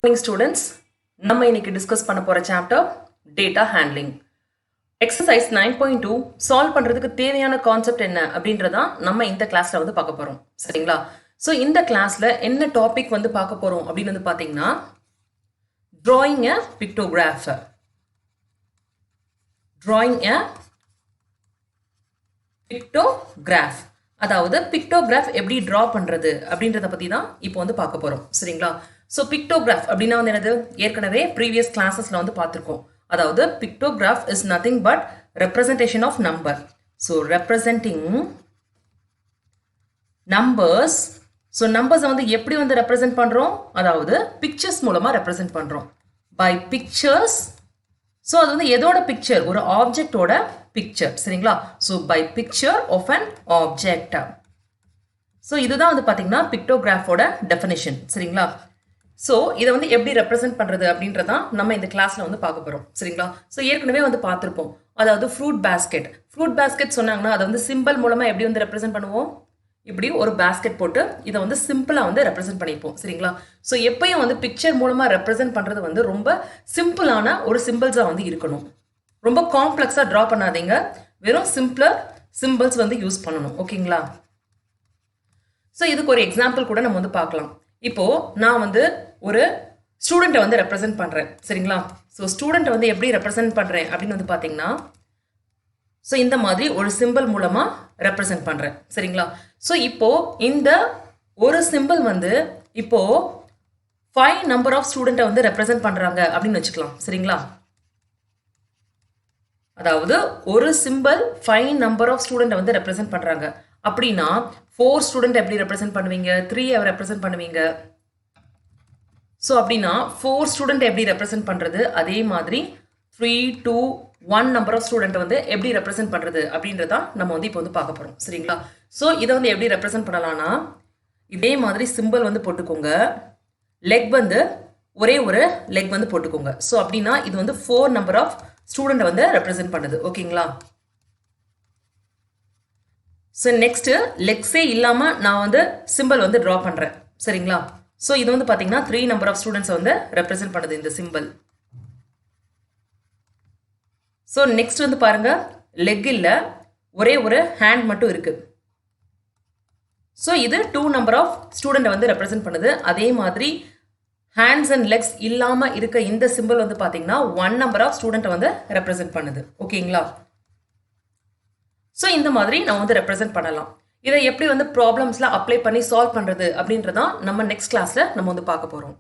Morning students, நம்ம இன்னைக்கு discuss பண்ண போற chapter data handling. Exercise 9.2 solve பண்றதுக்கு தேவையான கான்செப்ட் என்ன அப்படின்றதா நம்ம இந்த கிளாஸ்ல வந்து பார்க்க போறோம். சரிங்களா? ஸோ இந்த கிளாஸ்ல என்ன டாபிக் வந்து பார்க்க போறோம் அப்படின்னு வந்து பாத்தீங்கன்னா drawing a pictograph. Drawing a pictograph. அதாவது பிக்டோகிராஃப் எப்படி டிரா பண்றது அப்படின்றத பத்தி தான் இப்போ வந்து பார்க்க போறோம். சரிங்களா? ஸோ பிக்டோகிராஃப் அப்படின்னா வந்து என்னது, ஏற்கனவே ப்ரீவியஸ் கிளாஸஸ்ல வந்து பார்த்துருக்கோம். அதாவது pictograph is nothing but representation of number. So representing numbers. So நம்பர்ஸை வந்து எப்படி வந்து ரெப்ரசென்ட் பண்றோம், அதாவது பிக்சர்ஸ் மூலமா ரெப்ரசென்ட் பண்றோம். By pictures. ஸோ அது வந்து எதோட பிக்சர், ஒரு ஆப்ஜெக்டோட பிக்சர். சரிங்களா? So by picture of an object. So இதுதான் வந்து பார்த்தீங்கன்னா பிக்டோகிராஃபோட டெஃபினிஷன். சரிங்களா? ஸோ இதை வந்து எப்படி ரெப்ரசென்ட் பண்றது அப்படின்றதான் நம்ம இந்த கிளாஸ்ல வந்து பார்க்க போறோம். சரிங்களா? ஸோ ஏற்கனவே வந்து பார்த்துருப்போம். அதாவது ஃப்ரூட் பேஸ்கெட். ஃப்ரூட் பேஸ்கெட் சொன்னாங்கன்னா அதை வந்து சிம்பிள் மூலமா எப்படி வந்து ரெப்ரசென்ட் பண்ணுவோம், இப்படி ஒரு பேஸ்கெட் போட்டு இதை வந்து சிம்பிளா வந்து ரெப்ரசென்ட் பண்ணிப்போம். சரிங்களா? ஸோ எப்பயும் வந்து பிக்சர் மூலமா ரெப்ரசென்ட் பண்றது வந்து ரொம்ப சிம்பிளான ஒரு சிம்பிள்ஸா வந்து இருக்கணும். ரொம்ப காம்ப்ளெக்ஸா டிரா பண்ணாதீங்க, வெறும் சிம்பிளர் சிம்பிள்ஸ் வந்து யூஸ் பண்ணணும். ஓகேங்களா? ஸோ இதுக்கு ஒரு எக்ஸாம்பிள் கூட நம்ம வந்து பார்க்கலாம். இப்போ நான் வந்து ஒரு ஸ்டூடெண்ட்டை வந்து ரெப்ரசென்ட் பண்றேன். சரிங்களா? ஸோ ஸ்டூடெண்ட்டை வந்து எப்படி ரெப்ரசென்ட் பண்றேன் அப்படின்னு வந்து பார்த்தீங்கன்னா, ஸோ இந்த மாதிரி ஒரு சிம்பிள் மூலமா ரெப்ரசென்ட் பண்றேன். சரிங்களா? ஸோ இப்போ இந்த ஒரு சிம்பிள் வந்து இப்போ 5 நம்பர் ஆஃப் ஸ்டூடெண்ட்டை வந்து ரெப்ரசென்ட் பண்றாங்க அப்படின்னு வச்சுக்கலாம். சரிங்களா? அதாவது ஒரு சிம்பிள் 5 நம்பர் ஆஃப் ஸ்டூடெண்ட்டை வந்து ரெப்ரசென்ட் பண்றாங்க அப்படின்னா 4 ஸ்டூடெண்ட் எப்படி ரெப்ரசென்ட் பண்ணுவீங்க, 3 ரெப்ரசென்ட் பண்ணுவீங்க. ஸோ அப்படின்னா 4 ஸ்டூடெண்ட் எப்படி ரெப்ரசென்ட் பண்றது, அதே மாதிரி 3, 2, 1 நம்பர் ஆஃப் ஸ்டூடெண்ட் வந்து எப்படி ரெப்ரசென்ட் பண்றது அப்படின்றத நம்ம வந்து இப்போ வந்து பார்க்க போறோம். சரிங்களா? ஸோ இதை வந்து எப்படி ரெப்ரசென்ட் பண்ணலாம்னா, இதே மாதிரி சிம்பிள் வந்து போட்டுக்கோங்க. லெக் வந்து ஒரே ஒரு லெக் வந்து போட்டுக்கோங்க. ஸோ அப்படின்னா இது வந்து 4 நம்பர் ஆஃப் ஸ்டூடெண்ட் வந்து ரெப்ரசென்ட் பண்ணுது. ஓகேங்களா? ஸோ நெக்ஸ்ட் லெக்ஸே இல்லாம நான் வந்து சிம்பிள் வந்து டிரா பண்றேன். சரிங்களா? ஸோ இது வந்து பாத்தீங்கன்னா 3 நம்பர் ஆஃப் ஸ்டூடெண்ட்ஸ் வந்து ரெப்ரசென்ட் பண்ணுது இந்த சிம்பிள். ஸோ நெக்ஸ்ட் வந்து பாருங்க, லெக் இல்ல, ஒரே ஒரு ஹேண்ட் மட்டும் இருக்கு. ஸோ இது 2 நம்பர் ஆஃப் ஸ்டூடெண்ட் வந்து ரெப்ரசென்ட் பண்ணுது. அதே மாதிரி ஹேண்ட்ஸ் அண்ட் லெக்ஸ் இல்லாம இருக்க இந்த சிம்பிள் வந்து பாத்தீங்கன்னா 1 நம்பர் ஆஃப் ஸ்டூடெண்ட் வந்து ரெப்ரசென்ட் பண்ணுது. ஓகேங்களா? ஸோ இந்த மாதிரி நம்ம வந்து ரெப்ரசென்ட் பண்ணலாம். இதை எப்படி வந்து ப்ராப்ளம்ஸ்ல அப்ளை பண்ணி சால்வ் பண்றது அப்படின்றதான் நம்ம நெக்ஸ்ட் கிளாஸ்ல நம்ம வந்து பார்க்க போறோம்.